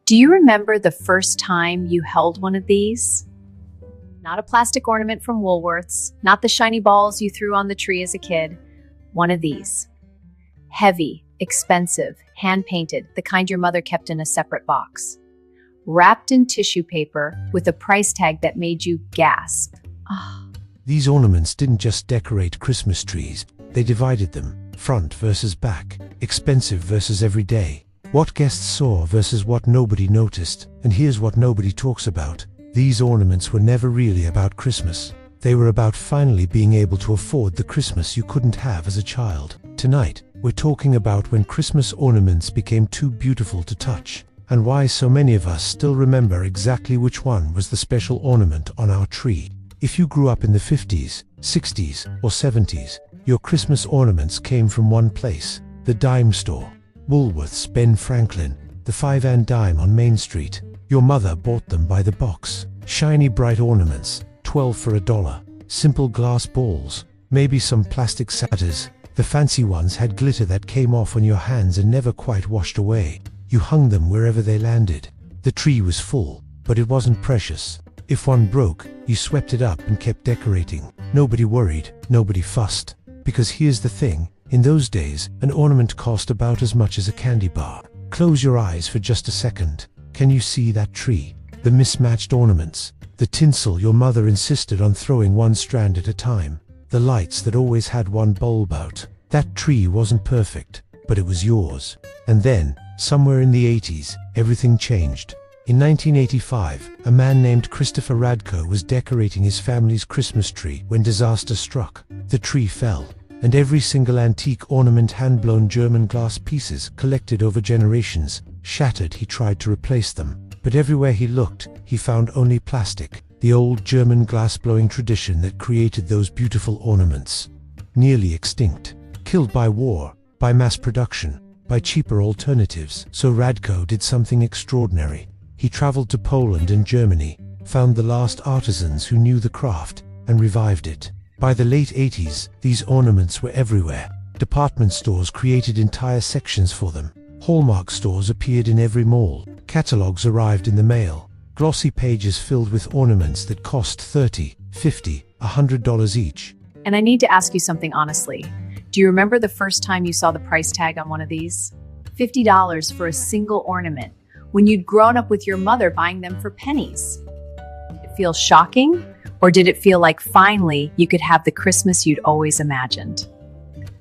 Do you remember the first time you held one of these? Not a plastic ornament from Woolworths, not the shiny balls you threw on the tree as a kid. One of these. Heavy, expensive, hand-painted, the kind your mother kept in a separate box. Wrapped in tissue paper with a price tag that made you gasp. These ornaments didn't just decorate Christmas trees, they divided them, front versus back, expensive versus everyday. What guests saw versus what nobody noticed. And here's what nobody talks about. These ornaments were never really about Christmas. They were about finally being able to afford the Christmas you couldn't have as a child. Tonight, we're talking about when Christmas ornaments became too beautiful to touch, and why so many of us still remember exactly which one was the special ornament on our tree. If you grew up in the 50s, 60s, or 70s, your Christmas ornaments came from one place, the dime store. Woolworths, Ben Franklin, the 5 and dime on Main Street. Your mother bought them by the box. Shiny bright ornaments, 12 for $1. Simple glass balls, maybe some plastic Santas. The fancy ones had glitter that came off on your hands and never quite washed away. You hung them wherever they landed. The tree was full, but it wasn't precious. If one broke, you swept it up and kept decorating. Nobody worried, nobody fussed. Because here's the thing, in those days, an ornament cost about as much as a candy bar. Close your eyes for just a second. Can you see that tree? The mismatched ornaments, the tinsel your mother insisted on throwing one strand at a time, the lights that always had one bulb out. That tree wasn't perfect, but it was yours. And then, somewhere in the 80s, everything changed. In 1985, a man named Christopher Radko was decorating his family's Christmas tree when disaster struck. The tree fell, and every single antique ornament, hand-blown German glass pieces collected over generations, shattered. He tried to replace them, but everywhere he looked, he found only plastic, the old German glass-blowing tradition that created those beautiful ornaments. Nearly extinct, killed by war, by mass production, by cheaper alternatives. So Radko did something extraordinary. He traveled to Poland and Germany, found the last artisans who knew the craft, and revived it. By the late 80s, these ornaments were everywhere. Department stores created entire sections for them. Hallmark stores appeared in every mall. Catalogs arrived in the mail. Glossy pages filled with ornaments that cost $30, $50, $100 each. And I need to ask you something honestly. Do you remember the first time you saw the price tag on one of these? $50 for a single ornament, when you'd grown up with your mother buying them for pennies. Did it feel shocking? Or did it feel like finally you could have the Christmas you'd always imagined?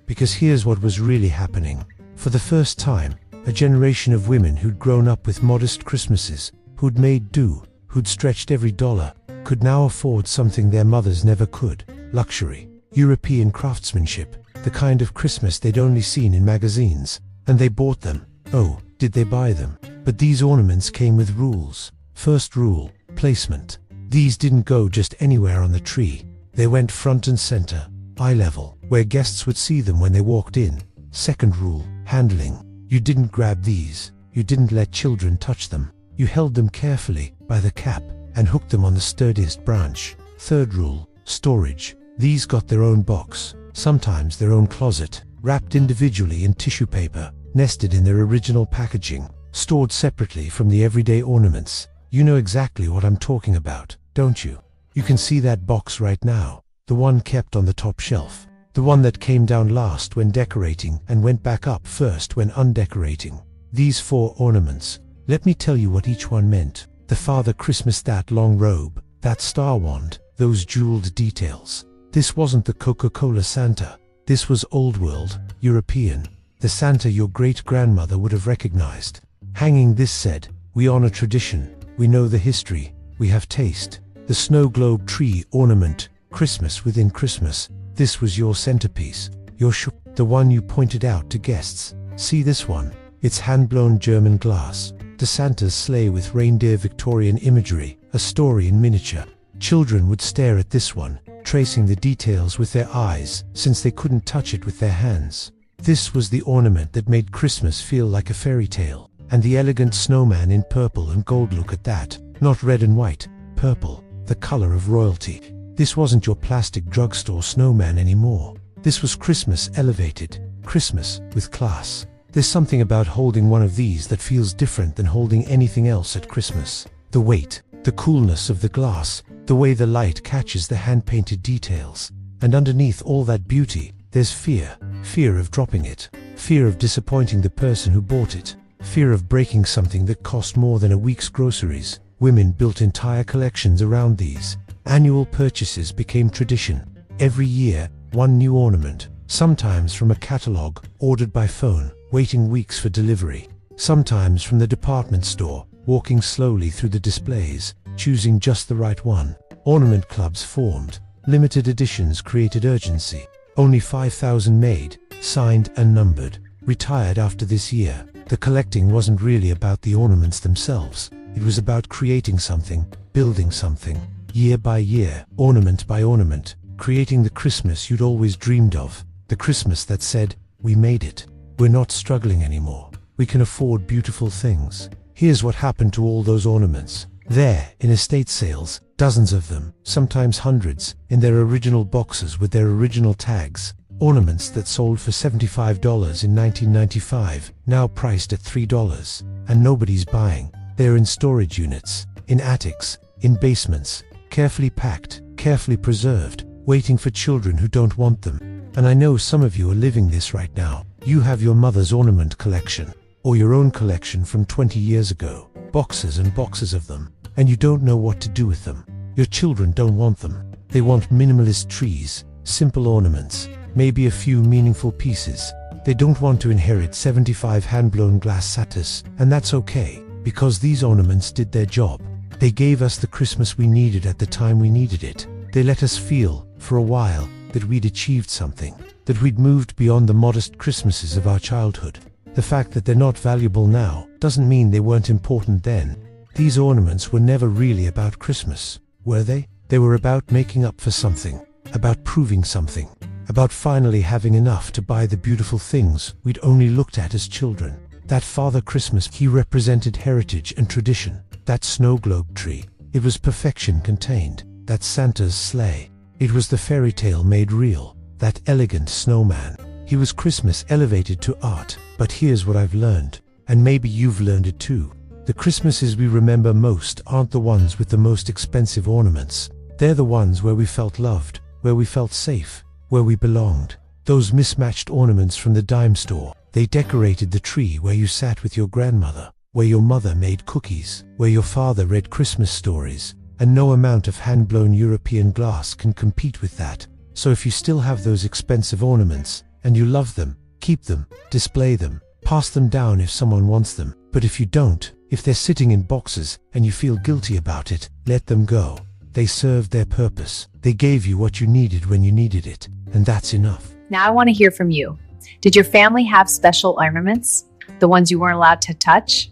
Because here's what was really happening. For the first time, a generation of women who'd grown up with modest Christmases, who'd made do, who'd stretched every dollar, could now afford something their mothers never could. Luxury, European craftsmanship, the kind of Christmas they'd only seen in magazines. And they bought them. Oh, did they buy them? But these ornaments came with rules. First rule, placement. These didn't go just anywhere on the tree. They went front and center, eye level, where guests would see them when they walked in. Second rule, handling. You didn't grab these. You didn't let children touch them. You held them carefully by the cap and hooked them on the sturdiest branch. Third rule, storage. These got their own box, sometimes their own closet, wrapped individually in tissue paper, nested in their original packaging, stored separately from the everyday ornaments. You know exactly what I'm talking about, don't you? You can see that box right now, the one kept on the top shelf, the one that came down last when decorating and went back up first when undecorating. These 4 ornaments, let me tell you what each one meant. The Father Christmas, that long robe, that star wand, those jeweled details. This wasn't the Coca-Cola Santa. This was old world, European, the Santa your great-grandmother would have recognized. Hanging this said, we honor tradition. We know the history, we have taste. The snow globe tree ornament, Christmas within Christmas. This was your centerpiece, your the one you pointed out to guests. See this one? It's hand-blown German glass. The Santa's sleigh with reindeer Victorian imagery, a story in miniature. Children would stare at this one, tracing the details with their eyes, since they couldn't touch it with their hands. This was the ornament that made Christmas feel like a fairy tale. And the elegant snowman in purple and gold, look at that. Not red and white, purple, the color of royalty. This wasn't your plastic drugstore snowman anymore. This was Christmas elevated, Christmas with class. There's something about holding one of these that feels different than holding anything else at Christmas. The weight, the coolness of the glass, the way the light catches the hand-painted details. And underneath all that beauty, there's fear. Fear of dropping it. Fear of disappointing the person who bought it. Fear of breaking something that cost more than a week's groceries. Women built entire collections around these. Annual purchases became tradition. Every year, one new ornament, sometimes from a catalog, ordered by phone, waiting weeks for delivery. Sometimes from the department store, walking slowly through the displays, choosing just the right one. Ornament clubs formed. Limited editions created urgency. Only 5,000 made, signed and numbered. Retired after this year. The collecting wasn't really about the ornaments themselves. It was about creating something, building something, year by year, ornament by ornament, creating the Christmas you'd always dreamed of. The Christmas that said, we made it. We're not struggling anymore. We can afford beautiful things. Here's what happened to all those ornaments. There, in estate sales, dozens of them, sometimes hundreds, in their original boxes with their original tags. Ornaments that sold for $75 in 1995, now priced at $3. And nobody's buying. They're in storage units, in attics, in basements, carefully packed, carefully preserved, waiting for children who don't want them. And I know some of you are living this right now. You have your mother's ornament collection, or your own collection from 20 years ago, boxes and boxes of them, and you don't know what to do with them. Your children don't want them. They want minimalist trees, simple ornaments, maybe a few meaningful pieces. They don't want to inherit 75 hand-blown glass satyrs, and that's okay, because these ornaments did their job. They gave us the Christmas we needed at the time we needed it. They let us feel, for a while, that we'd achieved something, that we'd moved beyond the modest Christmases of our childhood. The fact that they're not valuable now doesn't mean they weren't important then. These ornaments were never really about Christmas, were they? They were about making up for something, about proving something, about finally having enough to buy the beautiful things we'd only looked at as children. That Father Christmas, he represented heritage and tradition. That snow globe tree, it was perfection contained. That Santa's sleigh, it was the fairy tale made real. That elegant snowman, he was Christmas elevated to art. But here's what I've learned, and maybe you've learned it too. The Christmases we remember most aren't the ones with the most expensive ornaments. They're the ones where we felt loved, where we felt safe, where we belonged. Those mismatched ornaments from the dime store, they decorated the tree where you sat with your grandmother, where your mother made cookies, where your father read Christmas stories, and no amount of hand-blown European glass can compete with that. So if you still have those expensive ornaments, and you love them, keep them, display them, pass them down if someone wants them. But if you don't, if they're sitting in boxes and you feel guilty about it, let them go. They served their purpose. They gave you what you needed when you needed it, and that's enough. Now I want to hear from you. Did your family have special ornaments? The ones you weren't allowed to touch?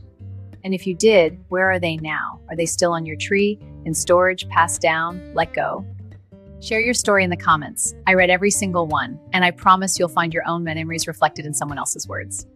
And if you did, where are they now? Are they still on your tree, in storage, passed down, let go? Share your story in the comments. I read every single one, and I promise you'll find your own memories reflected in someone else's words.